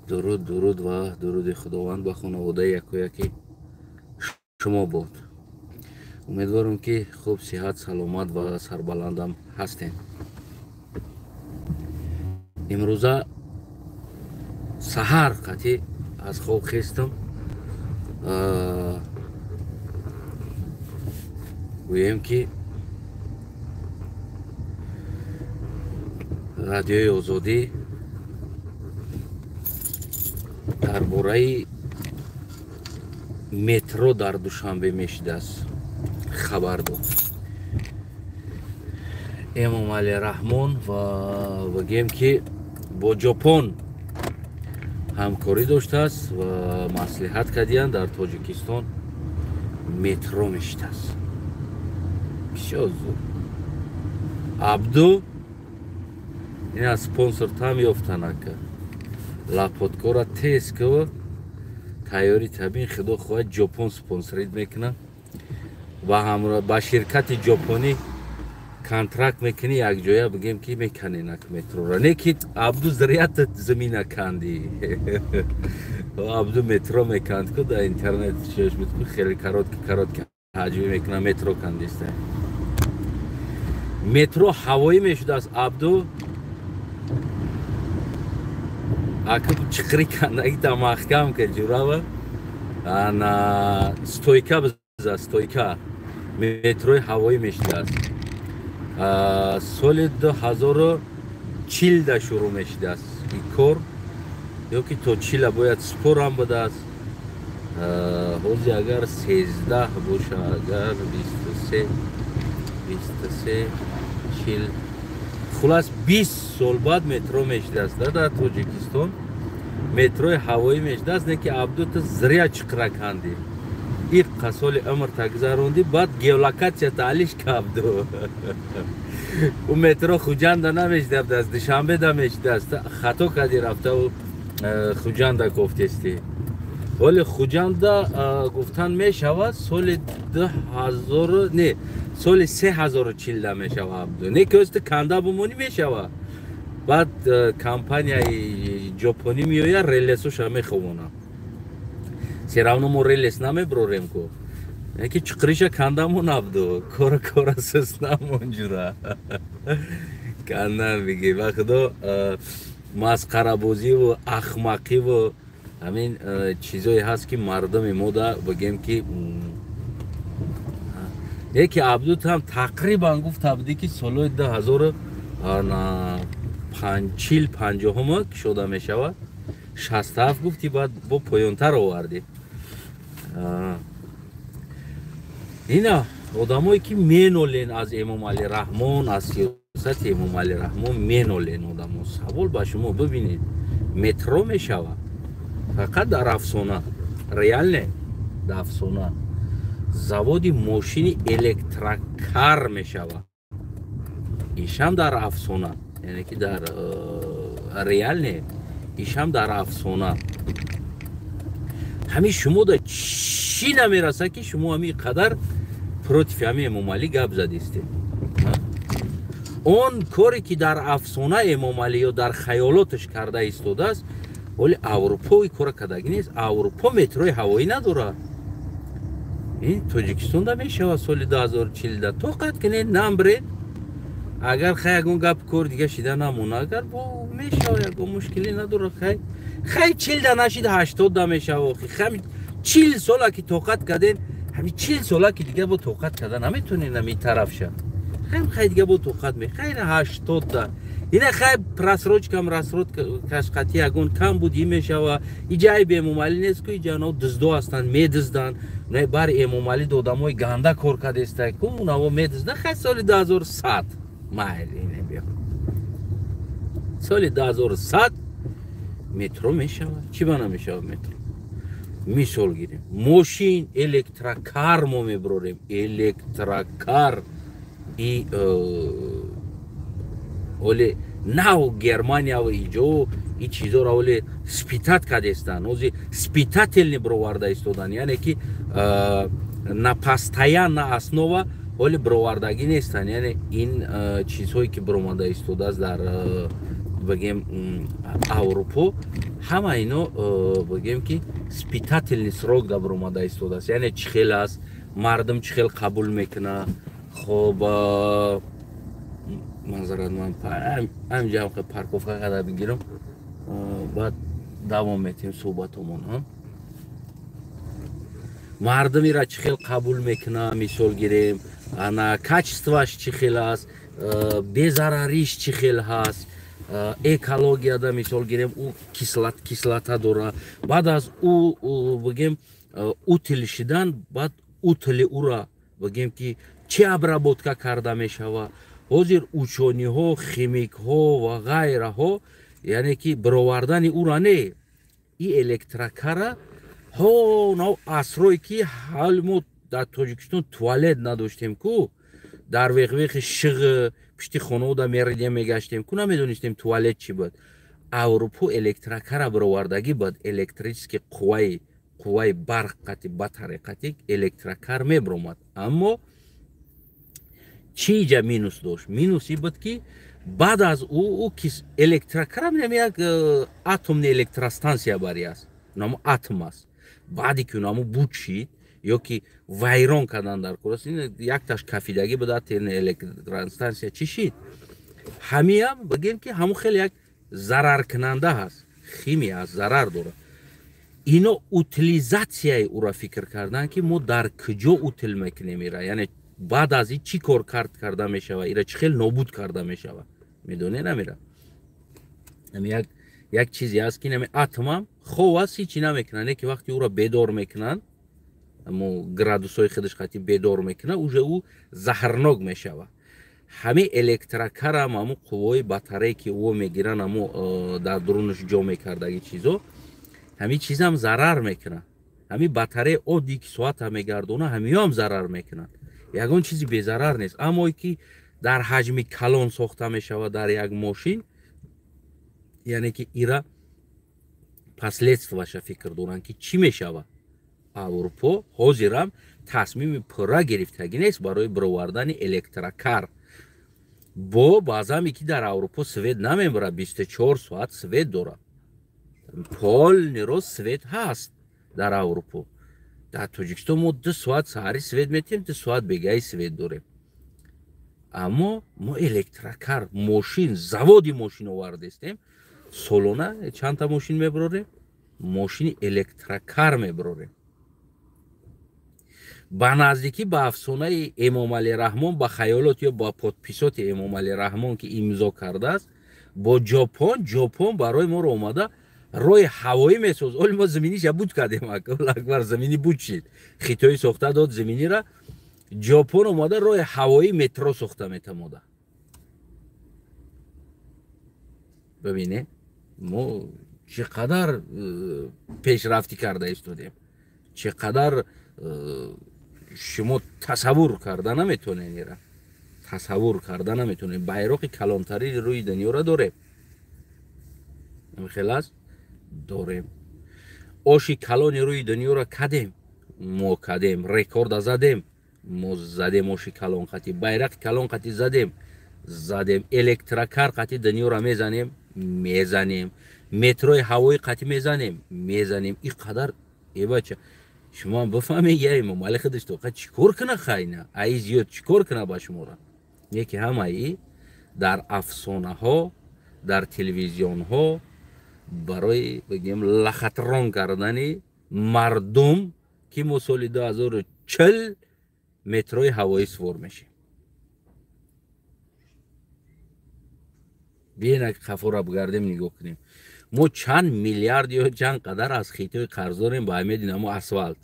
درود و درود خداوند به خانواده یکویکی شما بود. امیدوارم که خوب صحت سلامت و سربلندم هستین. امروزه سحر قطعی از خواب خستم. گویم که رادیوی آزادی درباره مترو در دوشنبه میشده است خبر بود. امام علی رحمان و بگیم که با ژاپن همکاری داشته است و مصلحت کردن در تاجیکستان مترو میشده است. بسیار زود عبدو این از سپانسر تام یافتن که لاپوتکورا تیز که تیاری طبیعی خدا خواهد ژاپن سپانسرید میکنه و همراه با شرکت ژاپنی کانترکت میکنی یک جایه بگیم که میکنی نک مترو را نه که عبدو زریعت زمین کندی عبدو مترو میکند که در اینترنت چیش بود خیلی کرات که حجوی میکنه مترو کندیسته. مترو هوایی میشد از عبدو اکه چقری کنده ایتا محکم که جورا و ستویکا بزا ستویکا متروی هوایی میشده است. سال 2040 شروع میشده است این کار یا که تا 40 باید سپور هم بده است. حوزی اگر 13 باشه اگر 23 40 خلاص 20 سال بعد مترو میشده است در تاجیکستان متروی هوایی میشده است. نه که عبدو تا زریع چقره کندی یک قسال عمر تگذروندی بعد گیولاکت تعلیش که عبدو او مترو خوجنده نمیشده است دوشنبه ده میشده است خطا کردی رفته و خوجنده گفتستی ولی خوجنده گفتن میشود سال 2000 نه سال 3040 میشود عبدو نه که است کنده بمونی میشود بعد کمپانی ژاپنی میویا ریلسوش هم میخوونه سراونو مو ریلس نمیبروریم کو یکی چقریش کندمون عبدو کورا سسنم اونجورا کندم بگی و خدا مسخره بازی و احمقی و همین چیزایی هست که مردم مودا بگیم که یکی عبدو هم تقریبا گفت عبدی که سال 2050 شده می شود 67 گفتی بعد با پایانتر آوردی. اینا آدمایی که مینولین از امام علی رحمان از سیاست امام علی رحمان مینولین آدم سوال با شما ببینید مترو می شود فقط در افسانه ریال نه در افسانه زواد ماشین الکتریکار می شود ایشم در افسانه یعنی که در ریال نه ایشم در افسانه همین شما در چی نمیرسه که شما همین قدر پروتیفی همین امام علی گپ زدیستید. اون کاری که در افسانه امام علی یا در خیالاتش کرده ایستاده است ولی اروپا این کار کردگی نیست. اروپا متروی هوایی نداره. این تاجیکستان دا میشه سال 2040 طاقت کنه نمبره اگر خیلی گپ کار دیگه شده نمونه اگر با میشه یکو مشکلی نداره خیلی 40 نشید 80 میشه خیلی 40 ساله که طاقت کردین همین 40 ساله که دیگه با طاقت کردن نمیتونین همین طرف شه خیلی دیگه با طاقت می خیلی 80 اینا خیلی پرسروج کم رسروت کشقتی اگون کم بود این میشه و این جای به امام علی نیست که جانا دزدو هستن میدزدن نه بر امام علی دادمای گنده کار کرده است که اونا میدزدن خیلی سال 2100 مایل اینه بیا سال 2100 مترو میشه چی بنا میشه مترو میسول گیریم ماشین الکتریکار ما میبروریم الکتریکار ای اولی ناو گرمانیا و ایجو این چیزا را اولی سپیتات کردستن اوزی سپیتات النی بروارده استودن یعنی که نپستایان نه اسنوه ولی برواردگی نیستن یعنی این چیزهایی که برومانده استوده است در بگیم اروپا ҳама ино бигем ки спитательни срок да баромада истодааст, яъне чӣ хел аст, мардум чӣ хел қабул мекуна. хоб манзарат ман ҳамҷа парковка қада бигирам, баъд давом метем суҳбатомон. мардум ира чӣ хел қабул мекуна, мисол гирем, ана качестваш чӣ хел аст, безарариш чӣ хел ҳаст, экологияда мисол гирем ӯ кислота дора, баъд аз ӯ бигем утил шидан, баъд утили ӯра бигем ки чӣ обработка карда мешава. ҳозир учониҳо, химикҳо ва ғайраҳо, яъне ки баровардани ӯра не и электрокара нав асрое ки ҳал мо дар Тоҷикистон туалет надоштем ку, дар веғвеғи шиғ пишти хонаода меридем мегаштем ку, намедонистем туалет чӣ буд. Аврупо электрокара баровардагӣ буд, электрически қувваи барқ қати ба тариқати электрокар мебаромад. Аммо чӣ иҷа минус дошт? Минуси буд ки баъд аз ӯ электрокара як атомни электростансия бари аст, намо атом аст. баъди ки намо буд шид ё ки вайрон кардан дар курас, якташ кафидагӣ буда тен электростансия чӣ шид? ҳамиам бигем ки ҳамун хеле як зараркунанда ҳаст, химия аст, зарар дорад. ино утилизатсияи ӯра фикр кардан ки мо дар куҷо утил мекунем ира, яъне баъд аз ин чӣ кор карда мешава, ира чӣ хел нобуд карда мешава, медонед амира. як чизе аст ки нами атомам хоб аст, ҳичӣ намекунад, не ки вақти ӯра бедор мекунанд, амо градусҳои худаш қати бедор мекунад, уже ӯ заҳрнок мешава. ҳамин электрокарам амо қуввои батарее ки ӯ мегиранд, амо дар дурунаш ҷо мекардаги чизо, ҳамин чизам зарар мекунад. ҳамин батарее одди ки соата мегардона, ҳамиёам зарар мекунад. ягон чизи безарар нест. аммо ки дар ҳаҷми калон сохта мешава дар як мошин, яъне ки ира последствияша фикр доранд ки чӣ мешава. аврупо ҳозирам тасмими пурра гирифтагӣ нест барои баровардани электрокар. баъзаме ки дар аврупо свет намебарад, 24 соат свет дорад. полниро свет ҳаст дар аврупо. дар Тоҷикистон мо 2 соат саҳари свет метем, 2 соат бегаи свет дорем. аммо мо электрокар, мошин, заводи мошин овардестем, солона чандта мошин мебарорем? мошини электрокар мебарорем. ба наздикӣ ба афсонаи Эмомалӣ Раҳмон, ба хаёлот ё ба подписоти Эмомалӣ Раҳмон ки имзо кардааст, бо ҷопон барои моро омада роҳи ҳавоӣ месоз. оли мо заминиша буд кардем, акбар замини буд шид, хитоӣ сохта дод заминира, ҷопон омада роҳи ҳавоӣ метро сохта метамода. бибинед мо чӣ қадар пешрафтӣ карда истодем, чӣ қадар шумо тасаввур карда наметонед, ира тасаввур карда наметонед. байроқи калонтарини рӯи дунёро дорем, хел аст дорем. оши калони рӯи дунёро кадем, мо кадем. рекорда задем, мо задем. оши калон қати, байрақи калон қати задем. электрокар қати дунёро мезанем. метрои ҳавои қати мезанем. ин қадар бача шумо бифаҳмед, я Эмомалӣ худаш тоқат чӣ кор куна, хайна аи зиёд чӣ кор куна ба шумора. яке ҳамаи дар афсонаҳо, дар телевизионҳо барои бигем лахатрон кардани мардум ки мо соли 2040 метрои ҳавоӣ свор мешем. биена қафора бигардем нигоҳ кунем. мо чанд миллиард ё чанд қадар аз хитои қарз дорем ба ҳамеди намо асфалт.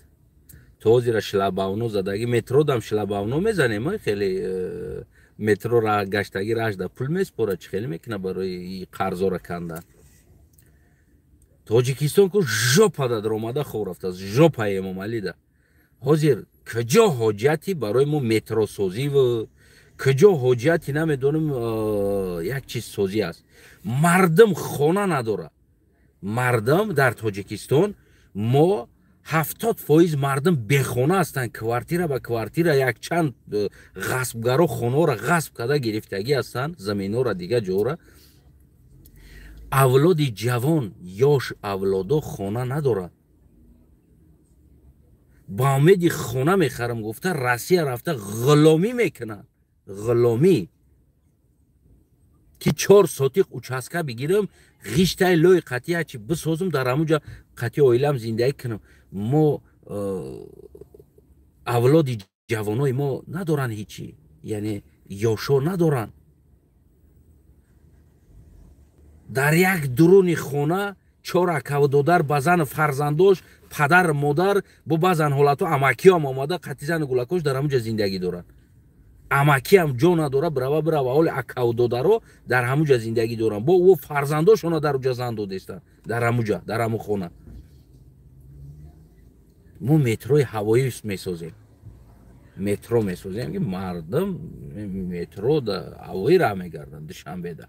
то ҳозира шлабавно задагӣ метродам шлабавно мезанем, хеле метро гаштагӣ рашда пул меспора, чӣ хеле мекуна барои қарзора кандан. Тоҷикистон ку жопа да даромада хоб рафтааст, жопа Эмомалида. ҳозир куҷо ҳоҷати барои мо метросозӣ ва куҷо ҳоҷати намедонам як чизсозӣ аст. мардум хона надорад. мардум дар Тоҷикистон мо 70% мардум бехона ҳастанд. квартира ба квартира якчанд ғасбгаро хонаҳоро ғасб карда гирифтагӣ ҳастанд, заминҳоро, дигар ҷора. авлоди ҷавон ёш авлодо хона надорад. ба умеди хона мехарам гуфта Россия рафта ғуломӣ мекунад. ғуломӣ ки 4 сотиқ участка бигирам, ғиштаи лӯи қатъия чи бисозам, дар ҳамуҷа қатъи оилам зиндагӣ кунам. Мо авлоди ҷавонои мо надоранд ҳичи, яъне ёшо надоранд. дар як дуруни хона 4 акавдодар ба зан фарзандош, падар модар, бо баъзан ҳолатҳо амакиам омада қатъи зани гулакош дар ҳамуҷа зиндагӣ доранд. амакиам ҷо надора, бирава ҳоли акавдодаро дар ҳамуҷа зиндагӣ доранд. Бо ӯ фарзандошона дар уҷа зан додестанд, дар ҳамуҷа, дар ҳаму хона. мо метрои ҳавоӣ месозем. метро месозем ки мардум метро да ҳавоӣ раҳ мегарданд душанбеда.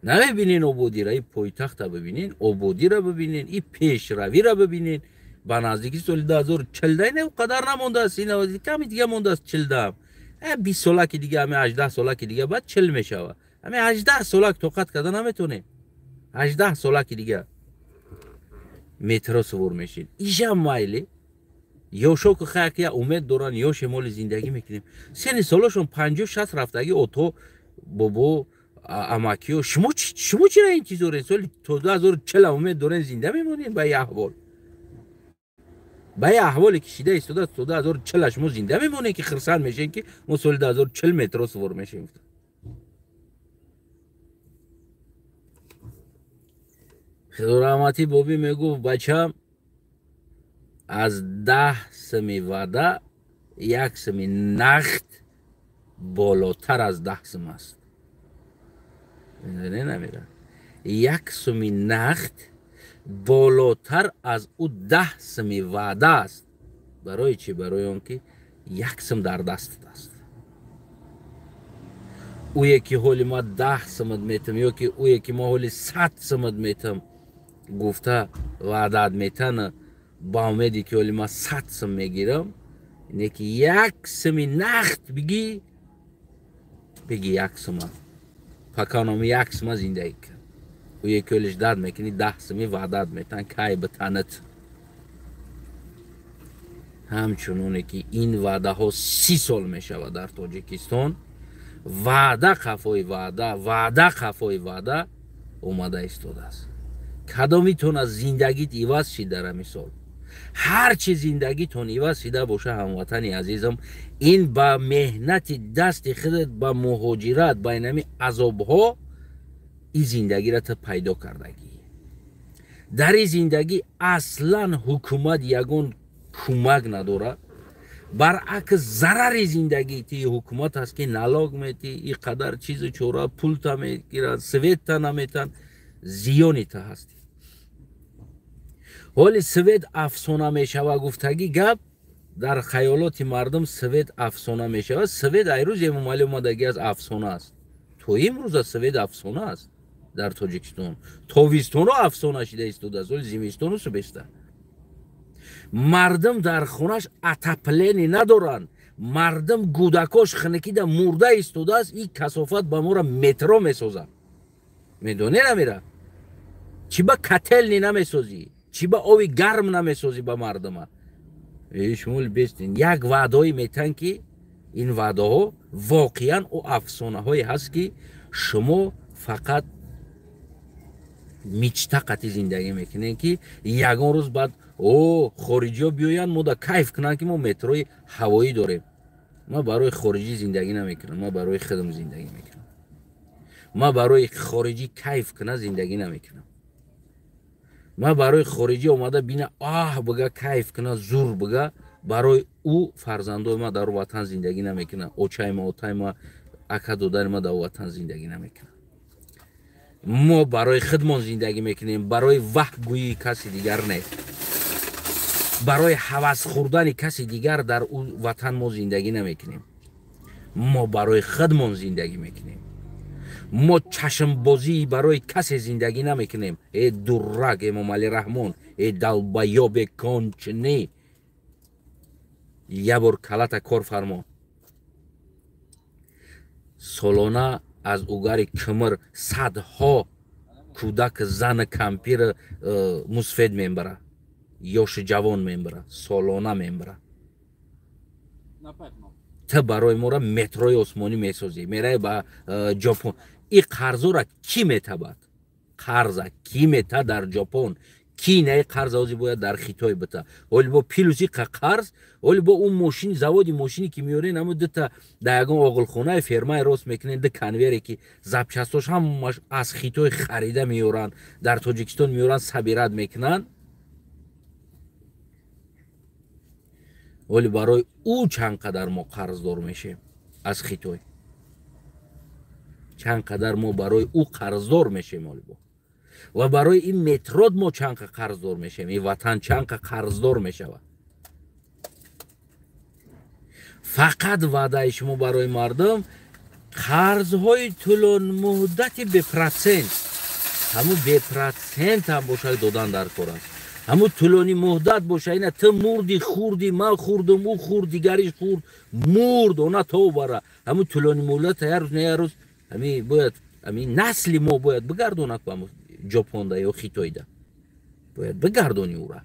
намебинин ободира, и пойтахта бибинин, ободира бибинин, и пешравира бибинин. ба наздики соли 2014 не қадар намондааст, ками дига мондааст 40. 20 солаки дига, ҳаме 18 солаки дига баъд 40 мешавад. ҳаме 18 солак тоқат карда наметонем. 18 солаки дига метро сувор мешин. ижам майли ёшо ки хаяк я умед доранд, ёше моли зиндагӣ мекунем. сени солошон 50-60 рафтаги ото бобо амакиё, шумо чира интизорен соли то 2040 умед дорен зинда мемонен ба ин аҳвол? ба ин аҳволе ки шида истода то 2040 шумо зинда мемонен ки хирсанд мешен ки мо соли 2040 метро сувор мешем? хизураҳмати бобӣ мегуфт бачам аз 10 сими ваъда 1 сими нақд болотар аз 10 сим аст. намира 1 сими нақд болотар аз ӯ 10 сими ваъда аст. барои чӣ? барои он ки 1 сим дар дастат аст. ӯе ки ҳоли ма 10 симат метам, ё ки ӯе ки ма ҳоли 100 симат метам гуфта ваъдаат метана, ба умеди ки ҳоли ма 100 сим мегирам, ине ки 1 сими нақд биги 1 сима паканоми 1 сима зиндагӣ кун. ӯе ки ҳолиш дард мекунӣ 10 сими ваъдаат метан кай битанат. ҳамчуноне ки ин ваъдаҳо 30 сол мешавад дар Тоҷикистон. ваъда қафои ваъда, ваъда қафои ваъда омада истодааст. кадомитон аз зиндагит иваз шидара мисол. ҳар чи зиндагитон иваз шида боша ҳамватани азизам, ин ба меҳнати дасти худат, ба муҳоҷират, ба инами азобҳо ин зиндагиро ту пайдо кардагӣ. дар ин зиндагӣ аслан ҳукумат ягон кӯмак надорад. баръакс зарари зиндагӣ ти ҳукумат аст ки налог метӣ, ин қадар чизу чора пулта мегирад, светта наметан, зиёни та ҳасти. ҳоли свет афсона мешава гуфтагӣ гап дар хаёлоти мардум свет афсона мешава. свет айрӯз эмомалӣ омадагӣ аз афсона аст. то имрӯза свет афсона аст дар Тоҷикистон. тобистоно афсона шида истодааст, ҳоли зимистону субеста. мардум дар хонаш атаплени надоранд. мардум кӯдакош хунукида мурда истодааст. ин касофат ба мора метро месозад. медоне намира? чӣ ба котелни намесозӣ? чӣ ба ови гарм намесозӣ ба мардума? шумол бестин як ваъдои метан ки ин ваъдаҳо воқеан о афсонаҳое ҳаст ки шумо фақат мичтақати зиндагӣ мекунем ки ягон рӯз баъд хориҷиҳо биёянд мода кайф кунанд ки мо метрои ҳавоӣ дорем. ман барои хориҷӣ зиндагӣ намекунам, ман барои худам зиндагӣ мекунам. ман барои хориҷӣ кайф кунам зиндагӣ намекунам. ман барои хориҷӣ омада бина бага кайф кунам, зур бага, барои ӯ фарзандои ман дар ватан зиндагӣ намекунам. очаи ма, отаи ма, ака додари ма дар ватан зиндагӣ намекунам. мо барои худмон зиндагӣ мекунем, барои ваҳгӯии каси дигар не. барои ҳавас хӯрдани каси дигар дар ӯ ватан мо зиндагӣ намекунем. мо барои худмон зиндагӣ мекунем. мо чашмбозӣ барои касе зиндагӣ намекунем. дуррак эмомалӣ раҳмон, далбаёбе кончни, як бор калата кор фармо. солона аз угари кӯмир садҳо کودک زن کمپیر مسفید میبره یوش جوان میبره سالانه میبره تا برای ما را متروی عثمانی میسازی میره با ژاپن این قرضا را کی میتبد قرض کی میته در ژاپن کی نه قرض اوزی باید در خیتای بته ولی با پیلوسی قرض ولی با اون ماشین زوادی ماشینی که میورین همون دتا در یگان آقلخونه فرمای راست میکنین ده کنویری که زبچستاش هم از خیتای خریده میورن در تاجیکستان میورن سبیرت میکنن ولی برای او چند قدر ما قرضدار میشیم از خیتای چند قدر ما برای او قرضدار میشیم ولی با و برای این مترود ما چند قرضدار میشیم این وطن چند قرضدار میشود فقط وعده شما برای مردم قرضهای طولان مدتی به پرسنت همون به پرسنت هم باشه دادن در کار است همون طولانی مدت باشه اینه تو مردی خوردی من خوردم او خورد دیگریش خورد مرد اونا تو بره همون طولانی مدت هر روز نه هر روز همین باید همین نسلی ما باید بگردونه که ژاپن ده یا خیتای ده باید بگردونی او را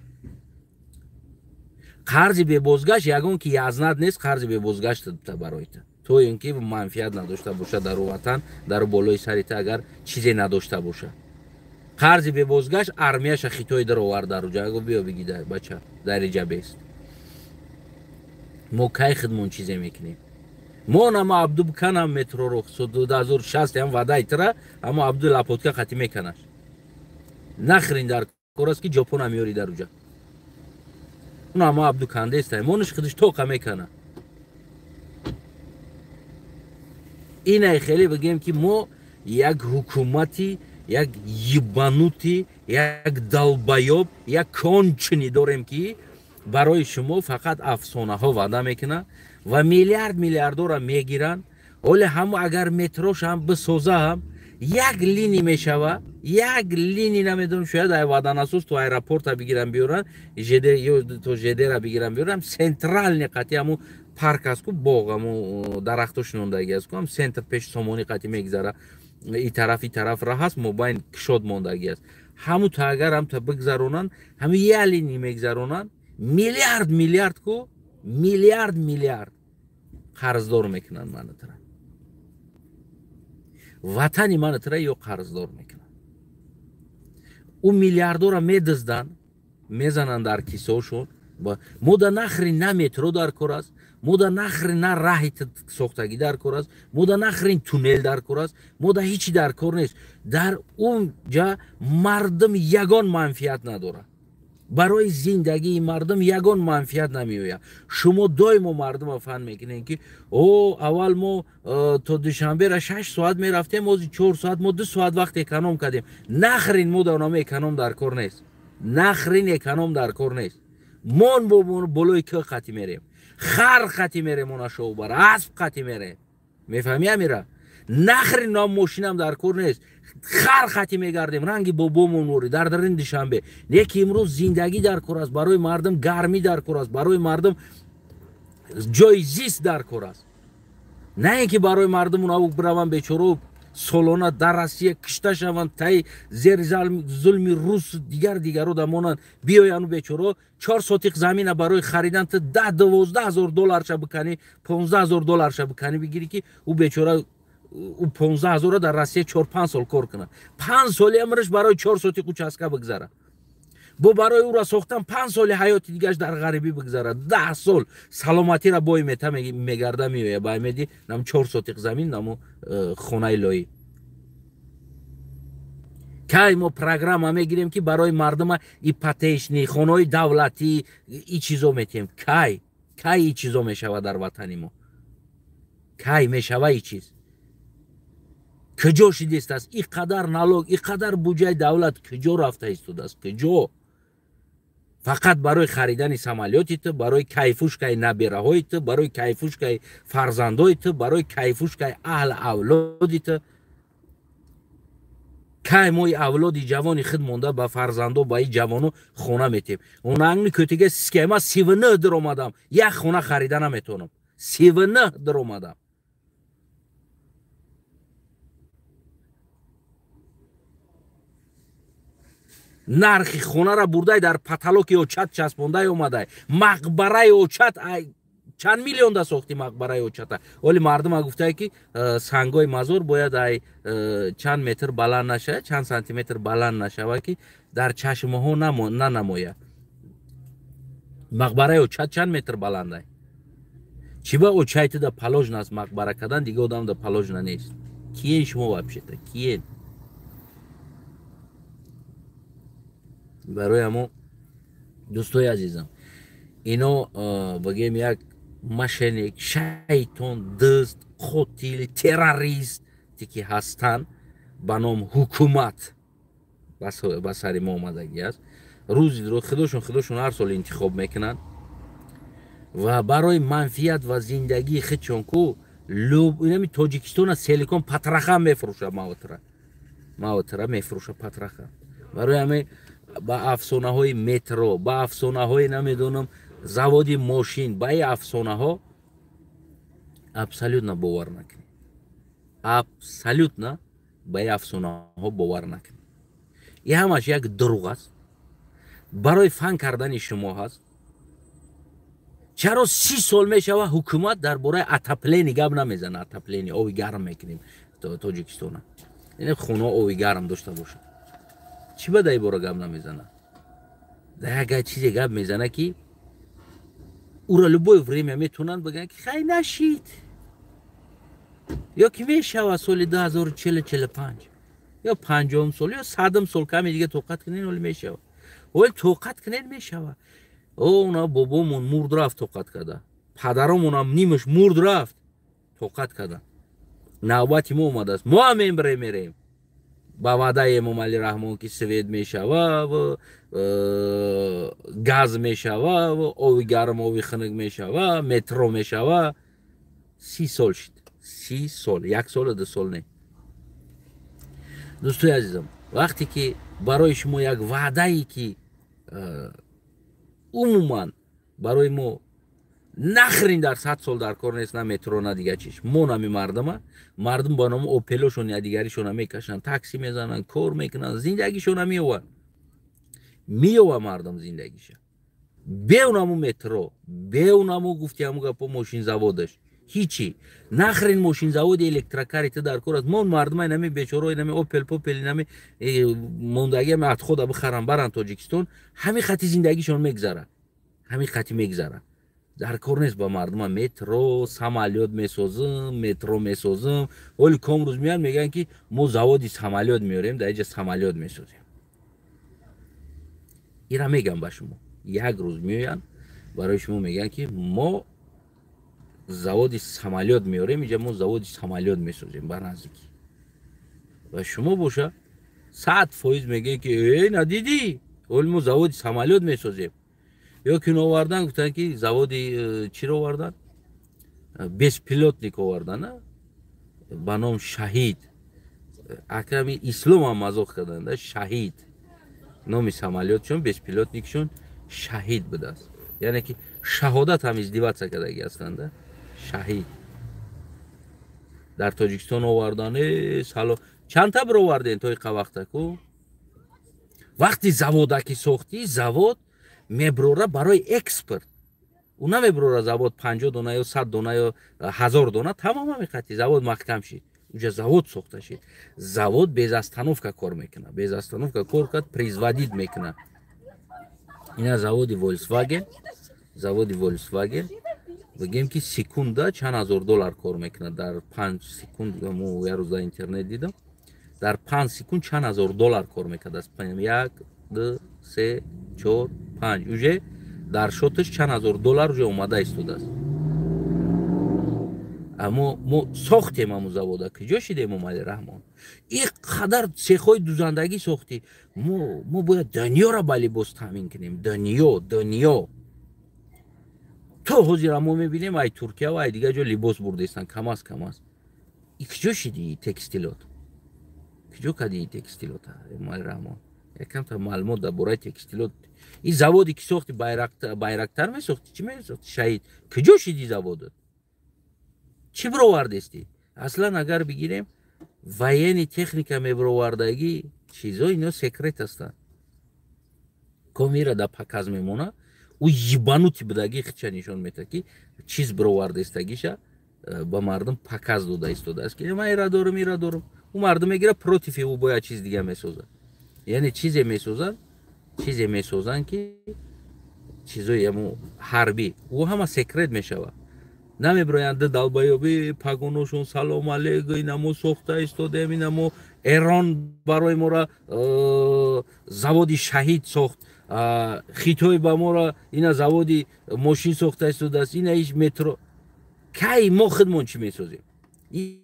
قرض به بازگشت یگان که یزند نیست قرض به بازگشت برایت تو اینکه منفعت نداشته باشه در وطن در بالای سریت اگر چیزی نداشته باشه قرض به بازگشت ارمیش خیتای در آورد در جا بیا بگی در بچه در جبه است ما کی خدمون چیزی میکنیم ما نما عبدو بکنم مترو رو 2060 هم وعده ایتره اما عبدو لپوتکا خطی میکنش نخرین در کار است که ژاپن هم میاری در اونجا اون اما عبدو کنده است مونش خودش توقع میکنه اینه خیلی بگیم که ما یک حکومتی یک یبانوتی یک دلبایوب یک کنچنی داریم که برای شما فقط افسانه ها وعده میکنه و میلیارد را میگیرن ولی هم اگر متروش هم بسازه هم یک لینی میشوه یک لینی نمیدونم شاید وعده نسوز تو ایرپورت بگیرن بیارن تو جده را بگیرن بیارن سنترال نقاطی همون پارک است که باغ همون درختش نوندگی است که هم سنتر پیش سامانی قطعی میگذاره این طرف را هست موبایل کشود موندگی است همون تا اگر هم تا بگذرونن همون یه لینی میگذرونن میلیارد کو میلیارد قرضدار میکنن من تره وطنی من تره یا قرضدار میکنن اون میلیاردها را میدزدن میزنن در کیسهشون مودا نخری نه مترو در کار است مودا نخری نه راه ساختگی در کار است مودا نخری تونل در کار است مودا هیچی در کار نیست در اون جا مردم یگان منفعت نداره برای زندگی مردم یگان منفعت نمیوید شما دایم مردم فهم میکنین که او اول ما تا دوشنبه را 6 ساعت میرفتیم ما 4 ساعت ما 2 ساعت وقت اکانوم کردیم نخرین ما دانم اکانوم در کار نیست نخرین اکانوم در کار نیست من بلوی که خطی میریم خر خطی میریم اونا شو بر اسب خطی میره میفهمی امیره نخرین نام ماشینم در کار نیست خر خطی میگردیم رنگی بابامون وری در درین دوشنبه یکی امروز زندگی در کار است برای مردم گرمی در کار است برای مردم جای زیست در کار است نه اینکه برای مردم اونا بروان بیچاره سالانه در روسیه کشته شوند تای زیر ظلم روس دیگر رو دمونن بیاین بیچاره 4 سوتیق زمین برای خریدن تا 10-12 هزار دلار شه بکنی 15 هزار دلار شه بکنی بگیری که او بیچاره او 15 هزار در روسیه 4-5 سال کار کنه 5 سال عمرش برای 4 سوتیق چسکه بگذره با برای او را ساختن 5 سال حیات دیگهش در غریبی بگذره 10 سال سلامتی را بای میته میگرده میویه بای میدی نم 4 سوتیق زمین نمو خونه لایی که ما پروگرام هم میگیریم که برای مردم ایپاتیشنی خونه دولتی این چیزا میتیم کی این چیزا میشوه در وطن ما کی میشوه این چیز کجا شدیست است این قدر نالوگ این قدر بودجه دولت کجا رفته ایستاده است کجا فقط برای خریدن سمالیاتیت برای کیفوش که نبیره هایت برای کیفوش که فرزندایت برای کیفوش که اهل اولادیت که ما اولادی جوانی خود مونده با فرزندو با این جوانو خونه میتیم اون انگلی کتیگه سکیما 39 در اومدم یک خونه خریدن نمیتونم 39 در اومدم нархи хонара бурдай дар паталоки очат часпондай омадай. Мақбараи очат чанд миллионда сохти мақбараи очата. Оли мардума гуфтае ки сангои мазор бояд ай чанд метр баланд нашава, чанд сантиметр баланд нашава ки дар чашмаҳо нанамояд. Мақбараи очат чанд метр баландай. Чиба очайти да положено мақбара кардан, дига одам да положено нест. Киен шумо вообще-то? Киен? барои ҳамо дӯстои азизам, ино багем як мошенник, шайтон, дӯст, қотил, террористе ки ҳастанд ба ном ҳукумат ба сари мо омадагӣ аст. рӯзи худошон ҳар сол интихоб мекунанд ва барои манфиат ва зиндагии худшон ку инами Тоҷикистона селикон патраха мефурӯша, мавотира мефурӯша патраха. барои ҳаме ба афсонаҳои метро, ба афсонаҳои намедонам заводи мошин, ба ин афсонаҳо абсолютно бовар накунед. Абсолютно ба ин афсонаҳо бовар накунед. ин ҳамаш як дурӯғ аст. барои фан кардани шумо ҳаст. чаро 30 сол мешава ҳукумат дар бораи отопление гап намезана. Отопление оби гарм мекунем Тоҷикистона. яъне хонаҳо оби гарм дошта бошад. чӣ ба дай бора гап намезана? Да як чизе гап мезана ки ура любое время метавонанд бигӯянд ки хай нашид, ё ки мешава соли 2040-45 ё 50 сол ё 100 сол каме дига тоқат кунед, оли мешава. оли тоқат кунед мешава. на бобомон мурд рафт тоқат када, падаромонам нимаш мурд рафт тоқат када. навбати мо омадааст. мо ҳам мерем ба ваъдаи Эмомалӣ Раҳмон ки свет мешава, газ мешава, оби гарм, оби хунук мешава, метро мешава. 30 сол шид. 30 сол, 1 сол 2 сол не. дӯстои азизам, вақте ки барои шумо як ваъдае ки умуман барои мо нахрин дар 100 сол дар кор нест, на метро на дига чиш. мо нами мардум ба номи опелошон я дигаришона мекашанд, такси мезананд, кор мекунанд, зиндагишона миёва мардум зиндагиша. беунаму метро, беунаму гуфти ҳаму гапо мошинзаводаш. ҳичи нахрин мошинзаводи электрокари дар кор аст. мо мардумай нами бечораи нами опел попели нами мондаги ами атхода бихаранд баранд Тоҷикистон, ҳами хати зиндагишон мегзара. ҳами хати мегзара. дар кор нест ба мардума метро, самолет месозим, метро месозим. оли комрӯз меянд мегӯянд ки мо заводи самолет меорем, дар инҷа самолет месозем. ира мегам ба шумо. як рӯз меоянд барои шумо мегӯянд ки мо заводи самолет меорем, инҷа мо заводи самолет месозем ба наздикӣ. ва шумо боша 100% мегӯед ки надидӣ, оли мо заводи самолет месозем. ё кино овардан гуфтанд ки заводи чиро овардан, беспилотник овардан ба ном шаҳид. акрами ислом ҳам мазоқ карданд, шаҳид номи самолетшон, беспилотникшон шаҳид будааст. яъне ки шаҳодат ҳам издиватса кардаги ҳастанд. шаҳид дар Тоҷикистон овардан. сало чандта бироварден то иқа вақтаку? вақти заводаки сохтӣ, завод меброра барои экспорт. ӯ намеброра завод 50 дона ё 100 дона ё 1000 дона, тамом мехати завод маҳкам шид. уҷа завод сохта шид. завод без остановка кор мекуна. без остановка кор кард, производить мекуна. ина заводи Volkswagen, заводи Volkswagen бигем ки секунда чанд ҳазор доллар кор мекуна. дар 5 секунд, мо як рӯз дар интернет дидам, дар 5 секунд чанд ҳазор доллар кор мекардааст. 1 2 3 4 5 уже дар шоташ чанд ҳазор доллар уже омада истодааст. аммо мо сохтем аму завода. куҷо шид Эмомалӣ Раҳмон? ин қадар цехҳои дузандагӣ сохтӣ. мо бояд дунёро ба либос таъмин кунем. дунё то ҳозир мо мебинем ай Туркия ва ай дига ҷо либос бурдестан, кам аст. ин куҷо шиди текстилот? куҷо кади текстилот Эмомалӣ Раҳмон? якамта маълумот дар бораи текстилот. ин заводи ки сохти байрактар месохти, чӣ месохти? шаҳид. куҷо шиди заводот? чӣ бировардести? аслан агар бигирем военни техника мебировардагӣ чизо, ино секрет ҳастанд. комира да паказ мемона у ебанути будаги хича нишон мета ки чиз бировардестагиша ба мардум паказ дода истодааст ки ман ира дорум у мардум мегира против ӯ бояд чиз дига месозад яъне чизе месозанд ки чизои ямо ҳарбӣ ӯ ҳама секрет мешавад намеброянд далбаёбӣ пагоношон салом алейку инамо сохта истодем инамо эрон барои мора заводи шаҳид сохт хитой ба мора ина заводи мошин сохта истодааст ина иш метро кай мо худмон чӣ месозем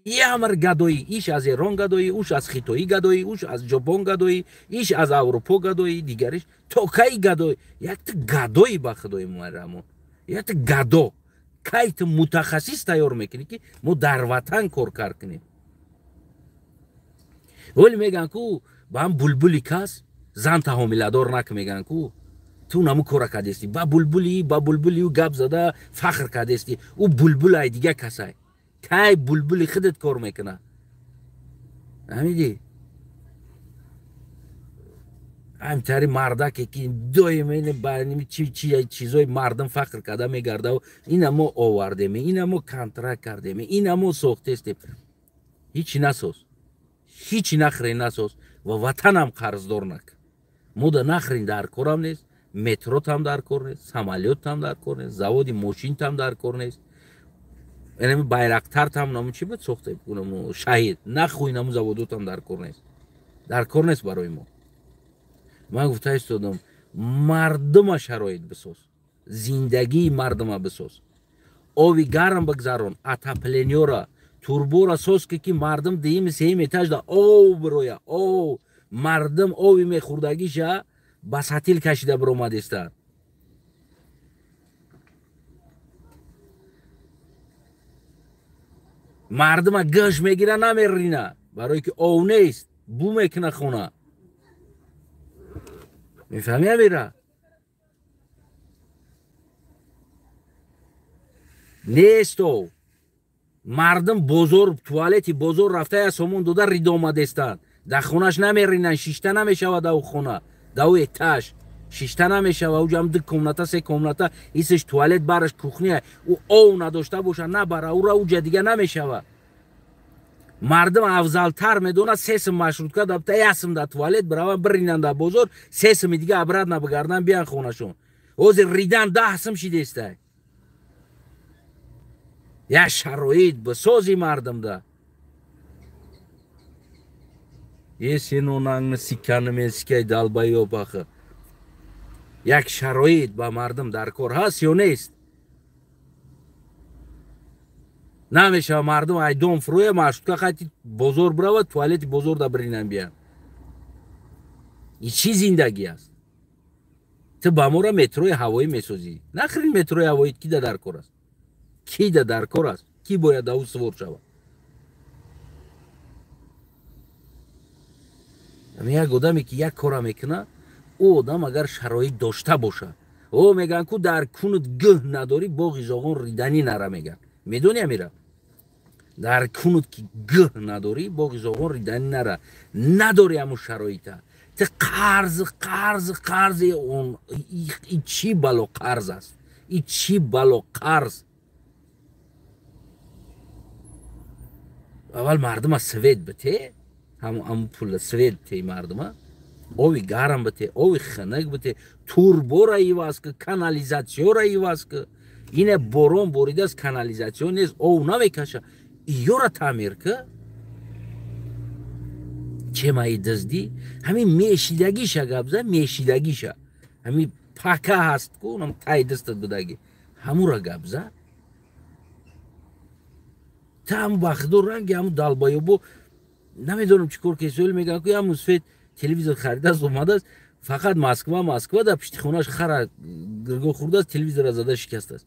ямар гадоӣ иш аз эрон гадоӣ уш аз хитоӣ гадоӣ уш аз ҷопон гадоӣ иш аз аврупо гадоӣ дигариш то кай гадоӣ якта гадоӣ ба худои муаррамо якта гадо кай ту мутахассис тайёр мекунӣ ки мо дар ватан кор кар кунем вале меган ку ба ҳам булбули кас занта ҳомиладор нак меган ку ту наму кора кардести ба булбули ӯ гап зада фахр кардести ӯ булбулай дига касай кай булбули худат кор мекуна ҳамиди ҳамтари мардаке ки доимо ба чизои мардум фахр карда мегардау ина мо овардем ина мо контракт кардем ина мо сохтестем ҳичи насоз ҳичи нахрен насоз ва ватанам қарздор нак мо да нахрин дар корам нест метротам дар кор нест самолётам дар кор нест заводи мошинтам дар кор нест байрақтартам намо чӣ буд сохта шаҳид нахӯй намо заводотам дар кор нест барои мо ман гуфта истодам мардума шароит бисоз зиндагии мардума бисоз оби гарм бигзарон отоплениёра турбора соз ки мардум дуюми сеюм этажда ов бироя ов мардум оби мехӯрдагиша ба сатил кашида биромадестар мардума гӯш мегира намерина барое ки ов нест бу мекуна хона мефаҳмӣ амира нест ов мардум бозор туалети бозор рафтая сомон дода ридомадестанд дар хонаш намеринанд шишта намешавад ав хона дав этаж шишта намешава уҷа ҳам ду комната се комната исш туалет бараш кухня ӯ ов надошта боша набара ура уҷа дига намешава мардум афзалтар медонад се сум маршрутка дабта ясум да туалет бираванд биринанд дар бозор се суми дига обратно бигардан биан хонашон ҳозир ридан 10 сум шидестай як шароит бисози мардумда есенонангни сикканумесикай далбаёбахы як шароит ба мардум дар кор ҳаст ё нест намешава мардум айдон фурӯя маршрутка қайти бозор биравад туалети бозор да биринан биям и чӣ зиндагӣ аст ту ба мора метрои ҳавоӣ месозӣ нахрин метрои ҳавоит ки да дар кор аст ки да дар кор аст ки бояд ав сувор шавад як одаме ки як кора мекуна ӯ одам агар шароит дошта боша о меган ку дар кунут гӯҳ надорӣ боғи зоғон риданӣ нара меган медони амира дар кунут ки гӯҳ надорӣ боғи зоғон риданӣ нара надорӣ ҳамун шароита ти қарзи он и чӣ бало қарз аст и чӣ бало қарз аввал мардума свет бите ҳамун пула свет те мардума ови гарм бите ови хунук бите турбора иваз ки канализатсиёра иваз ки ина борон боридааст канализатсиё нест ов намекаша иёра таъмир ки чемаи дизди ҳамин мешидагиша гапза мешидагиша ҳамин пака ҳаст ку нам тай дистат будагӣ ҳамура гапза та ҳамун бахтидор ранги ҳамун далбаёбо намедонам чӣ кор кесоил мегӯям ки ҳамун сфед телевизор харидааст омадааст фақат москва дар пишти хонааш хара гиргоҳ хӯрдааст телевизора зада шикастааст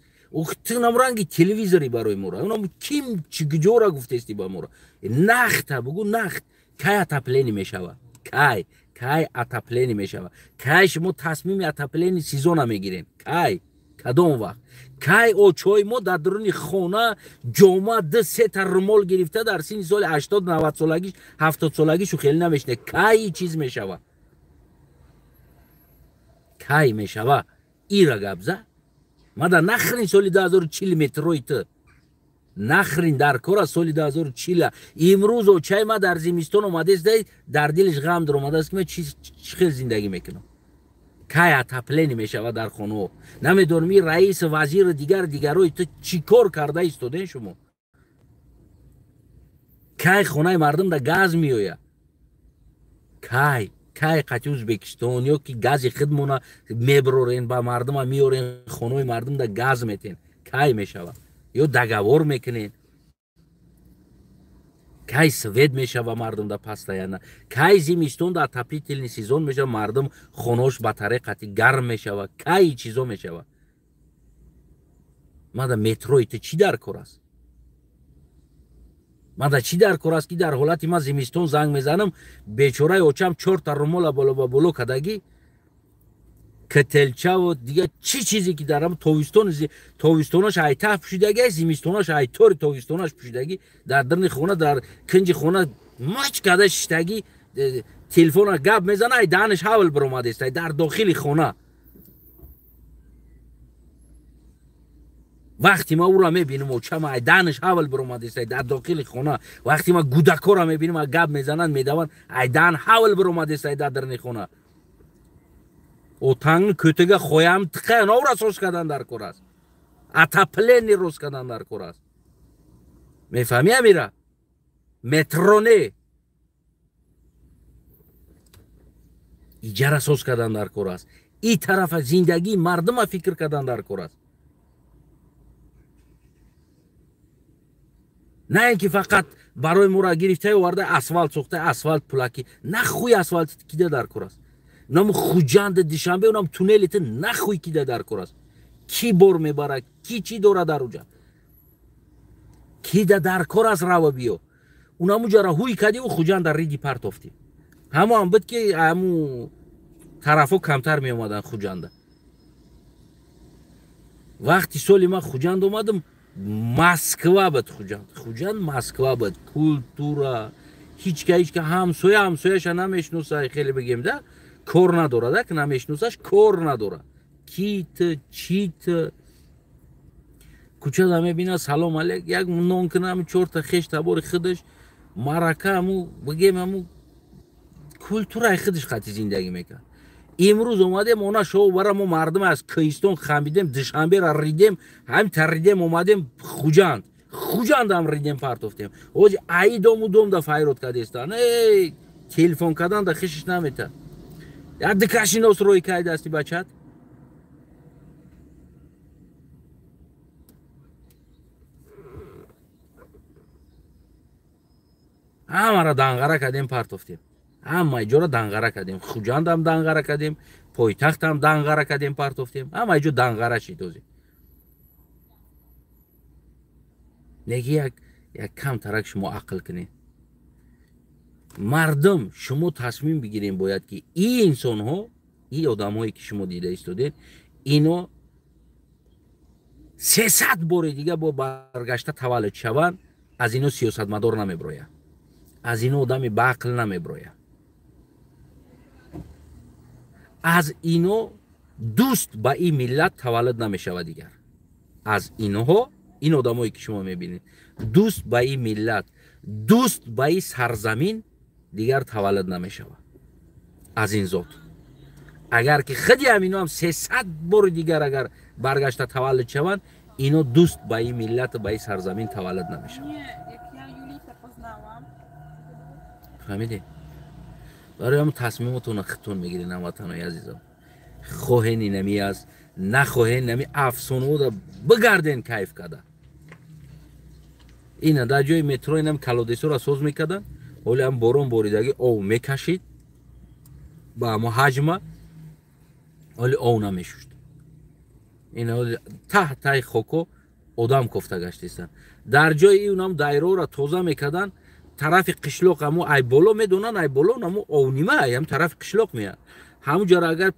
тунам ранги телевизори барои мора унам ким чӣ куҷора гуфтести ба мора нахта бугӯ нахт кай отоплени мешава кай отоплени мешава кай шумо тасмими отоплени сезона мегирем кай кадом вақт кай очои мо дар дуруни хона ҷома 2-3 та румол гирифта дар синни соли 80-90 солагиш 70 солагишу хеле намешне кай чиз мешава کای میشوه ایرا گبزه مادا نخرین سالی 2040 متروی تو نخرین در کار سالی 2040 امروز و چای ما در زمستان اومده است در دلش غم در اومده است که من چی خیلی زندگی میکنم کای اتپلنی میشوه در خانه نمیدونمی رئیس وزیر دیگرای تو چی کار کرده ایستاده شما کای خونه مردم در گاز میویه کای قطعی ازبکستان یا که گازی خودمونا میبرورین با مردم ها میورین خانوی مردم در گاز میتین کای میشوه یا دگوار میکنین کای سوید میشوه مردم در پستایانه کای زمستون در تپلیتلنی سیزون میشه مردم خانوش با طریقتی گرم میشوه کای چیزا میشوه ما در متروی تو چی در کار است من در چی در کار است که در حالتی من زمستون زنگ میزنم بیچاره اوچم 4 تا رومال بالا کدگی کتلچه و دیگه چی چیزی که دارم تاویستوناش ای تف پوشیدگی زمستوناش ای طور تاویستوناش پوشیدگی در درن خونه در کنج خونه ماچ کده شتگی تلفن گپ میزنه ای دانش حول برآمده است در داخل خونه وقتی ما او را میبینیم و چه ما دانش حول برآمده است در داخل خونه وقتی ما گودکا را میبینیم و گپ میزنن میدون ایدان حول برآمده است در درن خونه اوتان kötüge خویم تخن او را سوز کردن در کار است اتپلنی روز کردن در کار است میفهمی امیرا مترونه ایجاره سوز کردن در کار است این طرف زندگی مردم فکر کردن در کار است نه اینکه فقط برای ما را گرفته ورده اسفالت سوخته اسفالت پلاکی نه خوی اسفالت کیده در کار است نام خوجند دیشنبه اونم تونلیت نخوی کیده در کار است کی بر میبره کی چی دوره در اوجا کی در کار است رو بیو اونم اونجا را هوی کدی و خوجند در ریدی پرتافتی همو هم بود که همو طرفو کمتر می اومدن خوجنده وقتی سالی من خوجند اومدم مسکوا بود خوجند مسکوا بود کلتورا هیچ که همسایه‌اش نمیشناسه خیلی بگیم ده کار نداره ده که نمیشناسش کار نداره کیت چیت کوچه دا میبینه سلام علیک یک نون کنه همون 4 تا خش تبار خودش مرکه همون بگیم همون کلتورای خودش خطی زندگی میکن امروز اومدیم اونا شو برام مردم از کیستون خمیدیم دوشنبه را ریدیم هم تریدیم اومدیم خوجند هم ریدیم پرتفتیم اوج ای دوم دا فایرات کدیستان ای تلفن کردن دا خشش نمیته یاد کاشینوس روی کای دستی بچت همه را دنگره کردیم پرتفتیم همه جورا دنگره کردیم خوجند هم دنگره کردیم پایتخت هم دنگره کردیم پرتفتیم همه جو دنگره شیدوزیم نگی یک کم ترک شما عقل کنید مردم شما تصمیم بگیریم باید که این انسان ها این آدم هایی که شما دیده ایستادین اینو 300 بار دیگه با برگشته تولد شوند از اینو سیاستمدار نمیبروید از اینو آدمی با عقل نمیبروید از اینو دوست با این ملت تولد نمیشود دیگر از اینها این آدمایی که شما میبینید دوست با این ملت دوست با این سرزمین دیگر تولد نمیشود از این ذات اگر که خودی همینو هم 300 بار دیگر اگر برگشته تولد شوند اینو دوست با این ملت با این سرزمین تولد نمیشود فهمیدی؟ برای هم تصمیمتون خودتون میگیرین هموطنای عزیزم خواهین اینمی از نخواهین نمی افسانه رو بگردین کیف کده اینه در جای مترو اینم کلودیسو را سوز میکدن ولی هم بارون باریدگی او میکشید با همه حجمه ولی او نمیشوشد اینه ته خوکو آدم کفته گشتیستن در جای اونم دایره را توزه میکدن طرف قشلوق همو ای بالا میدونن ای بالا همو او نیمه هم طرف قشلوق میاد همونجا را اگر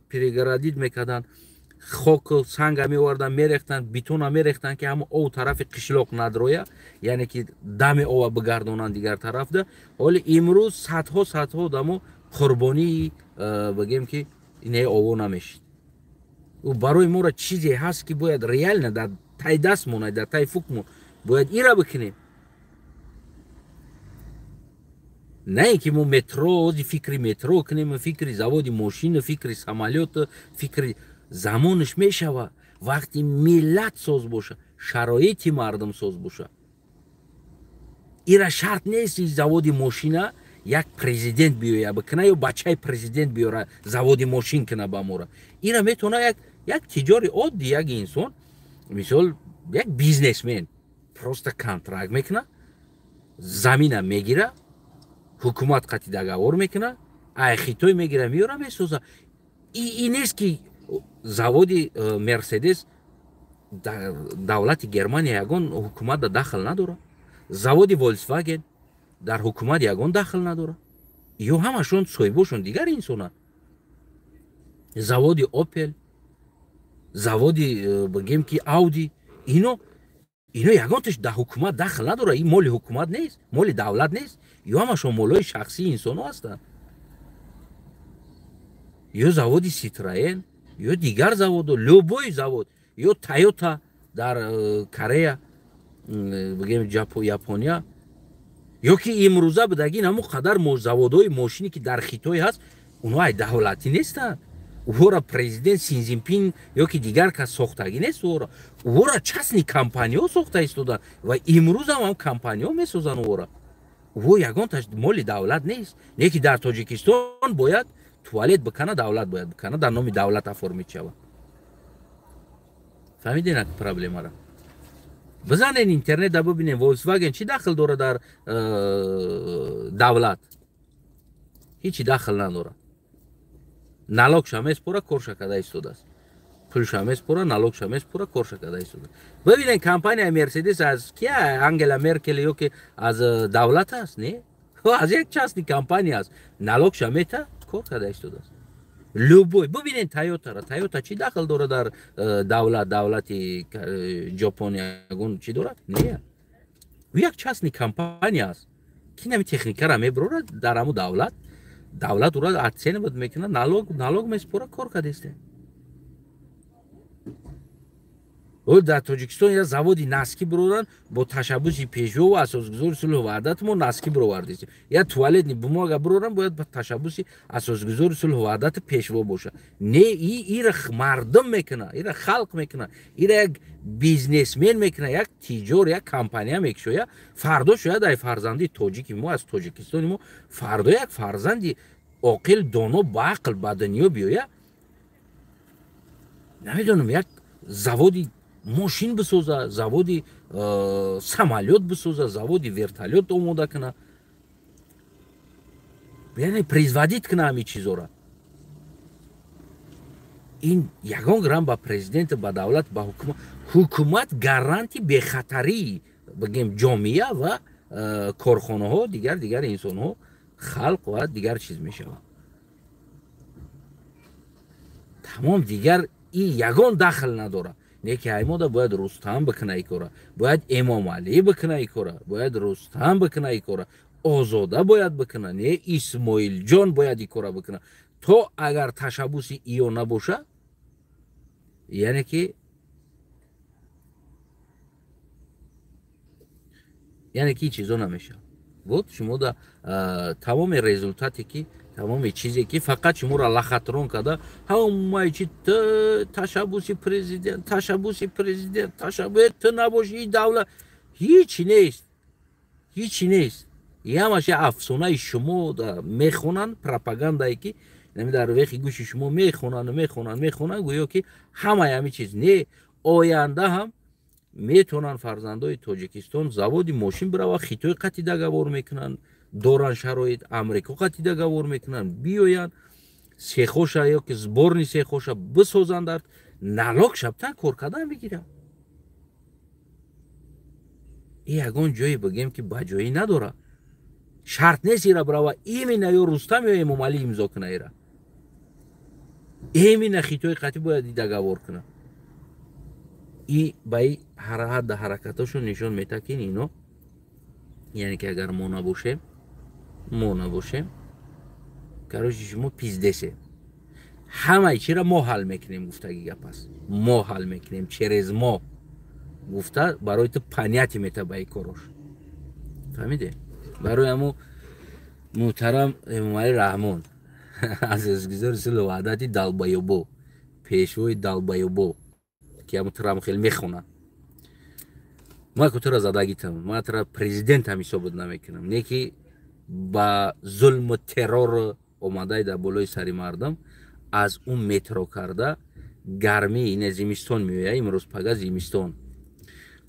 پریگرادید میکدن خاک سنگ میوردن میریختن بیتون میریختن که همو او طرف قشلوق ندرویه یعنی که دم او بگردونن دیگر طرف ده ولی امروز صدها دمو قربانی بگیم که اینه اوو نمیشید و برای ما را چیزی هست که باید ریال نه در تای دستمون در تای فوکمون باید ایرا بکنیم نه اینکه ما مترو فکری مترو کنیم فکری زواد ماشین فکری سمالیات فکری زمانش میشوه وقتی ملت ساز باشه شرایطی مردم ساز باشه ایرا شرط نیست زواد ماشین یک پرزیدنت بیویه بکنه یا بچه پرزیدنت بیاره زواد ماشین کنه با مورا ایرا میتونه یک تجاری عادی یک انسان مثال یک بیزنسمن پروستا کانترکت میکنه زمینه میگیره حکومت قطعی دگاور میکنه ایخیتوی میگیره میاره میسوزه این نیست که زواد مرسدس دولت گرمانیا یگان حکومت داخل نداره زواد ولکسواگن در حکومت یگان داخل نداره یا همشون صاحبشون دیگر انسانن زواد اوپل زواد بگیم که اودی اینو یگانش در حکومت داخل نداره این مال حکومت نیست مال دولت نیست یا همشون مالای شخصی انسان هستن یا زواد سیتراین یا دیگر زواد لوبوی زواد یا تایوتا در کره بگیم ژاپنیا یا که امروزه بدگین همون قدر زوادهای ماشینی که در خیتوی هست اونها دولتی نیستن اورا پرزیدنت سین زینپین یا که دیگر کس ساختگی نیست اورا چسنی کمپانیا ساخته ایستادن و امروز هم کمپانیا میسازن اورا او یگان مال دولت نیست نه که در تاجیکستان باید توالت بکنه دولت باید بکنه در نام دولت افرمید شود فهمیدین که پرابلم را بزنین اینترنت دا ببینین ولکسواگن چی داخل داره در دولت هیچی داخل نداره نالوگ شمیس پورا کورشا کده ایستاده است پول شمیس پورا نالوگ شمیس پورا کورشا کده ایستاده ببینین کمپانی مرسدس از کیا انگلا مرکل یا که از دولت است نه از یک چسنی کمپانی است نالوگ شمیتا کور کده ایستاده است لوبوی ببینین تایوتا چی داخل داره در دولت ژاپنیا چی داره نه یک چسنی کمپانی است کی نمی تکنیکا را میبره در همون دولت را اتسین بود میکنه نالوگ میسپره کار کردیسته او در تاجیکستان یا زوادی نسکی برورن با تشبوس پیشو و اساسگذار صلح و وحدت ما نسکی برواردیست یا توالت نی بوماگا برورن باید با تشبوس اساسگذار صلح و وحدت پیشو باشه نه این مردم میکنه این خلق میکنه این یک بیزنسمن میکنه یک تجار یک کمپانی میکشه فردا شاید ای فرزندی تاجیکی ما از تاجیکستان ما فردا یک فرزندی عاقل دانا با عقل به دنیا بیاید نمیدونم یک زوادی ماشین بسازه زوادی سمالیات بسازه زوادی ورتالیات آماده کنه یعنی پریزودیت کنه همین چیزا را این یگان گرام با پرزیدنت با دولت با حکومت گارانتی به خطری بگیم جامعه و کارخانه ها دیگر انسان ها خلق و دیگر چیز میشه تمام دیگر این یگان داخل نداره نه که ایماده باید رستم بکنه ای کاره باید امام علی بکنه ای کاره باید رستم بکنه ای کاره آزاده باید بکنه نه اسماعیل جان باید ای کاره بکنه تو اگر تشبوسی ایو نباشه یعنی که چیزا نمیشه بود شما دا تمام رزولتاتی که تمام چیزی که فقط شما را لخطرون کرده همه چی تشبوسی پرزیدنت تو نباشی دولت هیچی نیست یه همش افسانه شما میخونن پروپاگاندایی که نمی در وقتی گوش شما میخونن گویا که همه چیز نه آینده هم میتونن فرزندای تاجیکستان زوادی ماشین برای خیتوی قطعی دگاور میکنن دوران شرایط امریکا قطعی دگاور میکنن بیاین سیخوشا یا که زبورنی سیخوشا بسازن در نالوگ شبتن کار کردن بگیره این یگان جایی بگیم که بجایی نداره شرط نیست ایره برای ایمینه یا رستم یا امام علی امضا کنه ایره ایمینه خیتوی قطعی باید دگاور کنه ای بای حد حرکتاشو نشون میده که اینو یعنی که اگر ما نباشه کاروش شما پیزدسه همه چی را ما حل میکنیم گفتگی گپ است ما حل میکنیم через ما گفته برای تو پنیتی میته به کاروش فهمیده برای همو محترم امام علی رحمان عزیزگزار سل وحدتی دلبایوبو پیشوی دلبایوبو که همو ترام خیلی میخونن ما که تو را زدگیتم ما ترا پرزیدنت هم حساب نمیکنم نه که با ظلم و ترور اومده در بالای سری مردم از اون مترو کرده گرمی این زمستان میویه امروز پگه زمستان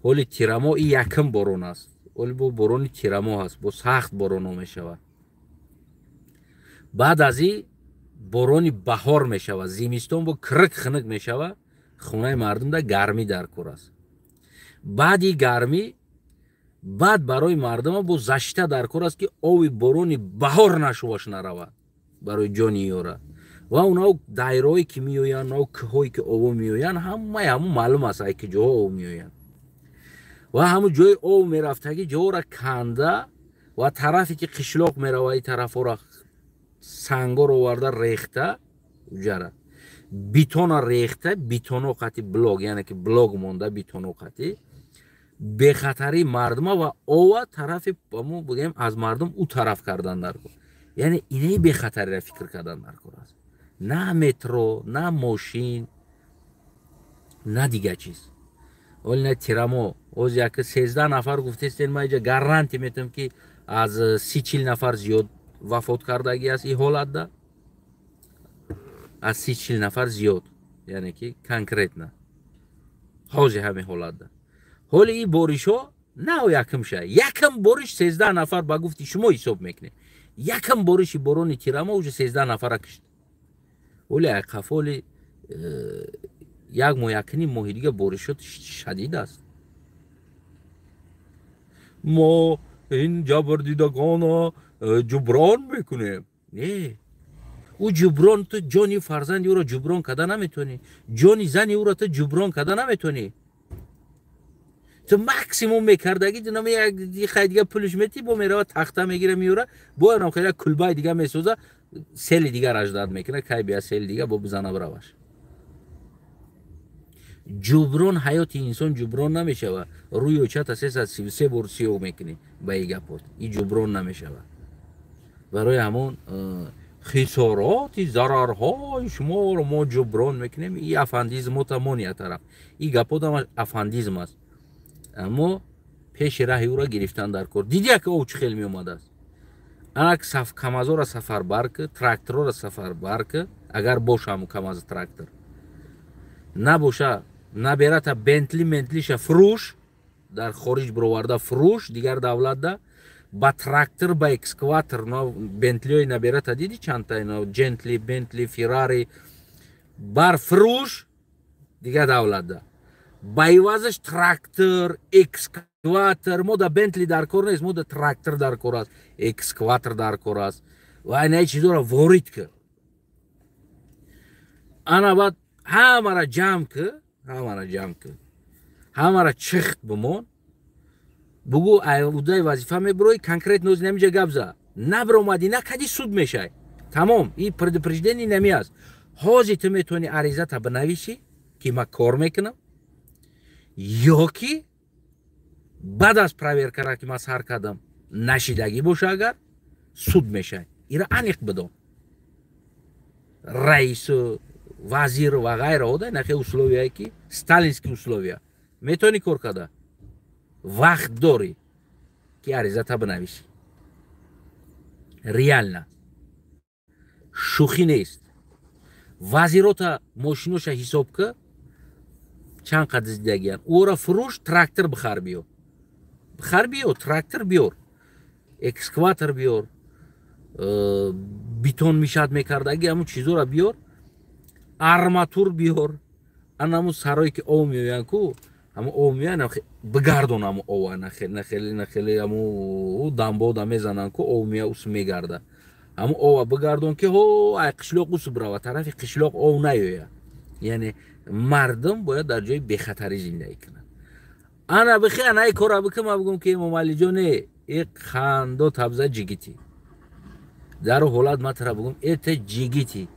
حالی تیرامو این یکم بارون است ولی با بارون تیرامو هست با سخت بارون میشود بعد از این بارون بهار میشود زمستان با کرک خنک میشود خونه مردم در گرمی در کور است بعد این گرمی بعد برای مردم با زشته در کور است که آوی بارون بهار نشوش نرود برای جانی یوره و اونا دایرهایی که میوین و کهایی که آو میوین همه معلوم است که جاها آو میوین و همون جای آو میرفتگی جا را کنده و طرفی که قشلاق میروه ای طرف را سنگا رو ورده ریخته جره بیتون ریخته بیتون وقتی بلاگ یعنی که بلاگ مونده بیتون وقتی به خطری مردم و آو طرف بگیم از مردم او طرف کردن در کن یعنی اینه به خطری را فکر کردن در کن است نه مترو نه ماشین نه دیگه چیز ولی نه تیرامو از یک 13 نفر گفتستین ما اینجا گارانتی میتونم که از 30-40 نفر زیاد وفات کردگی است این حالت ده از 30-40 نفر زیاد یعنی که کنکریت نه حاضر همه حالت ده حالی این بارش ها نه یکم شه یکم بارش 13 نفر با گفتی شما حساب میکنه یکم بارشی بارون تیرامو اوج 13 نفر کشت ولی اقفالی یک ماه یکنی ماه دیگه بارشات شدید است ما این جبردیدگان جبران میکنیم نه او جبران تو جانی فرزندی او را جبران کده نمیتونی جانی زنی او را تو جبران کده نمیتونی تو مکسیموم میکردگی دنم یک خیلی دیگه پولش میتی با میره تخته میگیره میوره با هم خیلی کلبای دیگه میسوزه سیل دیگه رجداد میکنه که بیا سیل دیگه با بزنه براش جبران حیات انسان جبران نمیشه و روی اوچت 333 بار سیو میکنی با این گپات این جبران نمیشه برای همون خسارات ضررهای شما رو ما جبران میکنیم این افندیزم تمام یه طرف این گپات هم افندیزم است اما پیش راه او را گرفتن در کار دیدی که او چه خیلی می اومده است انا کمازو را سفر برک تراکتور را سفر برک اگر باشه همون کماز تراکتور نباشه نبره تا بنتلیش فروش در خارج برآورده فروش دیگر دولت ده با تراکتور با اکسکواتر نو بنتلی نبره تا دیدی چند تا اینا جنتلی بنتلی فراری بر فروش دیگر دولت ده با ایوازش تراکتور اکسکواتر مو دا بنتلی در کار نیست مو دا تراکتور در کار است اکسکواتر در کار است و این چیزا را وارد کرد انا بعد همه را جمع که همه را چخت بمون بگو ایوزای وظیفه میبروی کنکریت نوز نمیجا گبزه نبر اومدی نه کدی سود میشه تمام این پرزیدنتی نمی است حاضی تو میتونی عریضه تا بنویسی که ما کار میکنم یا که بعد از پراویر کرده که ما سر کردم نشیدگی باشه اگر سود میشه ایره انیق بدم رئیس وزیر و غیره هده نخی اصولوی هایی که ستالینسکی اصولوی ها میتونی کار کرده وقت داری که عریضه تا بنویسی ریال نه شوخی نیست وزیرات ماشینوش حساب که چند قدر زدگیان او را فروش تراکتور بخار بیو تراکتور بیار اکسکواتر بیار بیتون میشد میکردگی همون چیزو را بیار ارماتور بیار همون سرایی که او میوین کو همون او میوین بگردون همون او نخیلی همون دنبا دا میزنن که او میوین اوس میگرده همون او بگردون که هو قشلاق اوس برا و طرف قشلاق او نیویه یعنی مردم باید در جای بخطری زندگی کنن انا بخی انا ای کارا بکنم بگم که امام علی جانه ای خنده تبزه جگیتی در حالت ما ترا بگم ایت جگیتی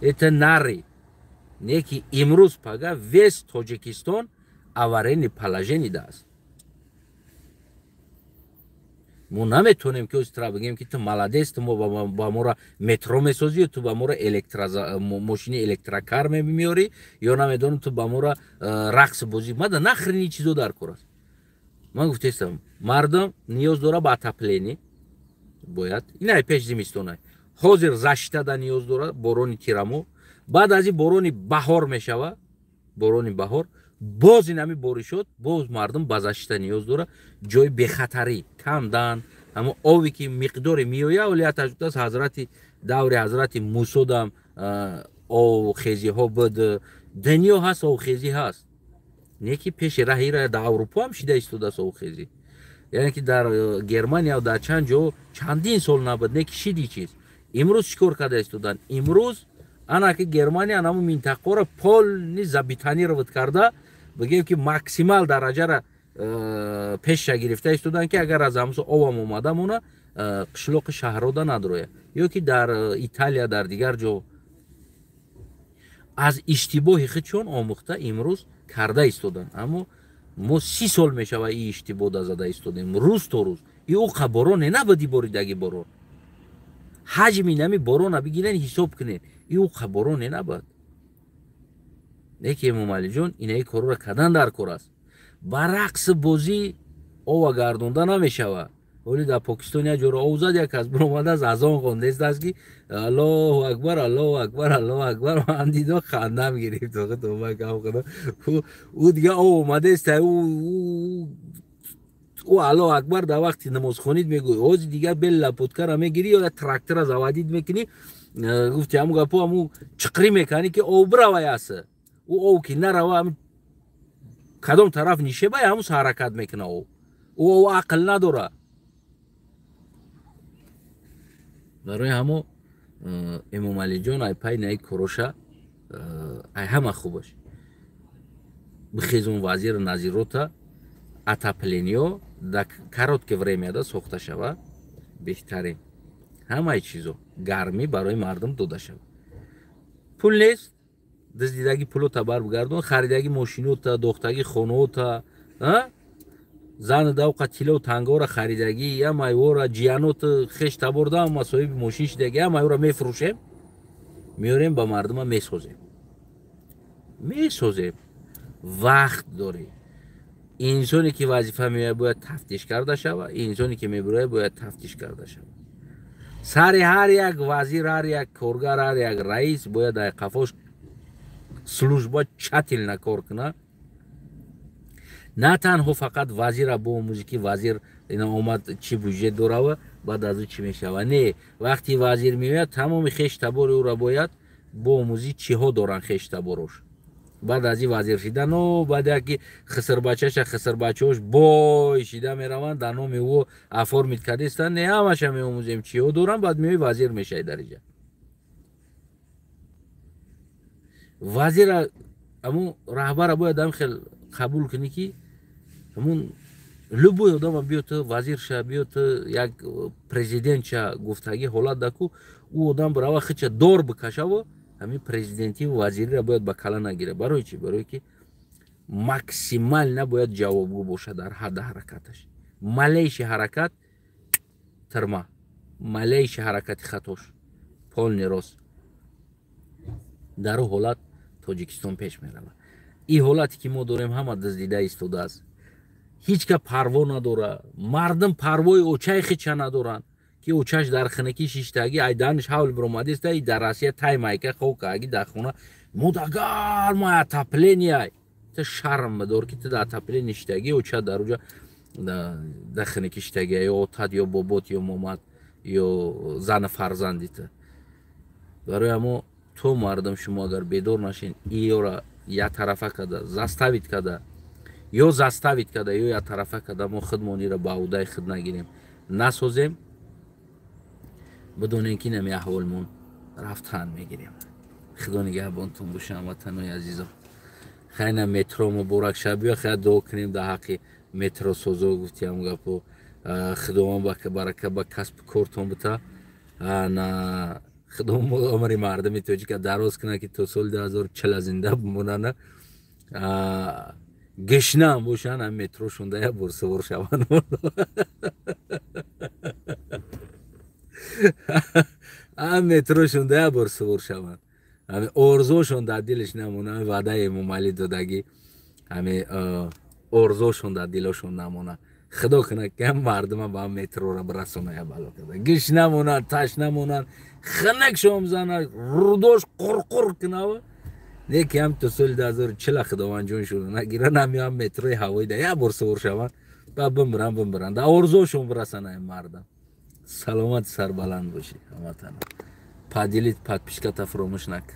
это нари. Неки имруз пага весь Тоджикистон аварийное положение даст. Мы наметонем ки устра бигем ки ту молодец, ту ба мора метро месози, ту ба мора машини электрокар мемиори, ё намедонем ту ба мора рақс бози. Мада нахрини чизо дар курас. Ман гуфтестам, мардам ниёз дора ба отопление бояд. Инай пеш зимистонай. Ҳозир заштада ниёз дора борони тирамо. Баъд аз ин борони баҳор мешава, борони баҳор, боз ин ҳами борӣ шуд, боз мардум ба зашта ниёз дора, ҷои бехатарӣ камдан, ҳамон ове ки миқдоре меояд, вале таҷуттас ҳазрати даври ҳазрати Мусо дам овхезиҳо буд, дунё ҳаст, овхезӣ ҳаст. Не ки пеши раҳира дар Аврупо ҳам шида истодааст овхезӣ. яъне ки дар Германия ва дар чанд ҷо чандин сол набуд, не ки шиди чиз. Имрӯз чӣ кор карда истодан? Имрӯз ана ки Германия ҳамон минтақаро полни забитонировать карда, бигем ки максимал дараҷара пеша гирифта истодан ки агар аз ҳамсо овам омада мона қишлоқи шаҳрода надроя. ё ки дар Италия дар дигар ҷо аз иштибоҳи худшон омӯхта имрӯз карда истодан. Аммо мо 30 сол мешава ин иштибоҳ да зада истодем, рӯз то рӯз. И уқа бороне набуди боридаги борон. ҳаҷми нами борона бигирен ҳисоб кунед. И уқа бороне набуд. Не ки Эмомалиҷон инаи корро кардан дар кор аст. Ба рақси бозӣ ова гардонда намешава. ولی در پاکستان یه جور اوزاد یک از برآمده از آن خوندست است که الله اکبر الله اکبر الله اکبر من دیدم خندم گرفت تو من کم کنم او دیگه اومده است او الله اکبر در وقتی نماز خونید میگوی اوز دیگه بل پودکر میگیری یا تراکتور از آوادید میکنی گفتی همو گپو همو چقری میکنی که او برای است او که نروا کدام طرف نیشه بای همو حرکت میکنه او عقل نداره. برای همو امامعلیجان ای پای نای کروشا ای همه خوبش بخیزون وزیر نظیروتا اتاپلینیو در کارотке время да сохта шава беҳтарин ҳамаи чизо гармӣ барои мардум дода шава. пул нест диздидаги пулота бар бигардон, харидаги мошинота, дохтаги хонаота, зани давқа тило тангора харидаги, ҳамаи вора ҷиянот хеш таборда ҳама соҳиби мошин шидаги, ҳамаи вора мефурӯшем, меорем ба мардума месозем. Вақт дорем. инсоне ки вазифа меояд бояд тафтиш карда шава, инсоне ки мебурояд бояд тафтиш карда шава. сари ҳар як вазир, ҳар як коргар, ҳар як раис бояд дар қафош служба тщательно кор кунад. На танҳо фақат вазира боомӯзӣ ки вазир ина омад чӣ бюҷет дорава баъд аз ӯ чӣ мешава. Не, вақти вазир меояд тамоми хештабори ӯро бояд боомӯзӣ чиҳо доранд хештаборош. баъд аз ин вазир шидан баъд яки хисрбачаша хисрбачаҳош бой шида мераванд дар номи ӯ аформид кардистанд. Не, ҳамаша меомӯзем чиҳо доранд, баъд меои вазир мешаи дариҷа. вазира амун раҳбара бояд ҳам хел қабул кунӣ ки ҳамун любой одама биёд вазирша биёд як президентша гуфтаги ҳолат даку ӯ одам барава худша дор бикашаву ҳамин президентӣ вазирира бояд ба кала нагира. барои чӣ? барое ки максимал набояд ҷавобгӯ бошад дар ҳадди ҳаракаташ. малейши ҳаракат тирма, малейши ҳаракати хатош полни рост. дар ӯ ҳолат тоҷикистон пеш меравад. ин ҳолате ки мо дорем ҳама диздида истодааст. ҳеҷ ка парво надора. мардум парвои очаи худша надоранд ки очаш дар хинакӣ шиштагӣ айданш ҳавл биромадист и дар Россия таймайка хокагӣ дар хона мудагармай отопление та шарм бадор ки ту дар отопление шиштагӣ оча дар уҷа дар хинакӣ шиштагӣ ё отат ё бобот ё момад ё зани фарзандита. барои ҳамо то мардум шумо агар бедор нашин иёра як тарафа када заставид када ё заставид када ё як тарафа када мо худмонира ба аудаи худ нагирем насозем, بدونین که نمی احوالمون رفتن میگیریم. خدا نگهبانتون باشه هموطنای عزیزم. خیلی مترو مبارک شب خیلی دعا کنیم در حق مترو سازا گفتیم گپو خداوند برکت با کسب کارتون بده. نه خدا عمر مردم توجیک دراز کنه که تا سال 2040 زنده بمونن. گشنه هم باشن هم مترو شونده یا برسور شوند. هم مترو شونده یا برسور شوند. همه ارزوشون در دلش نمونه. وعده امام علی دادگی همه ارزوشون در دلشون نمونه. خدا کنه که هم مردم با مترو را برسونه یا بالا کرده. گش نمونن، تش نمونن، خنک شوم زنن، رودوش قرقر کنه. نیکی هم تو سال 2040 خداوند جون شده نگیرن هم متروی هوایی ده یا برسور شوند و بمرن در ارزوشون برسنه مردم. سلامت سربلند باشی همه تنها. پادیلیت پاد پیشکت فراموش نکن.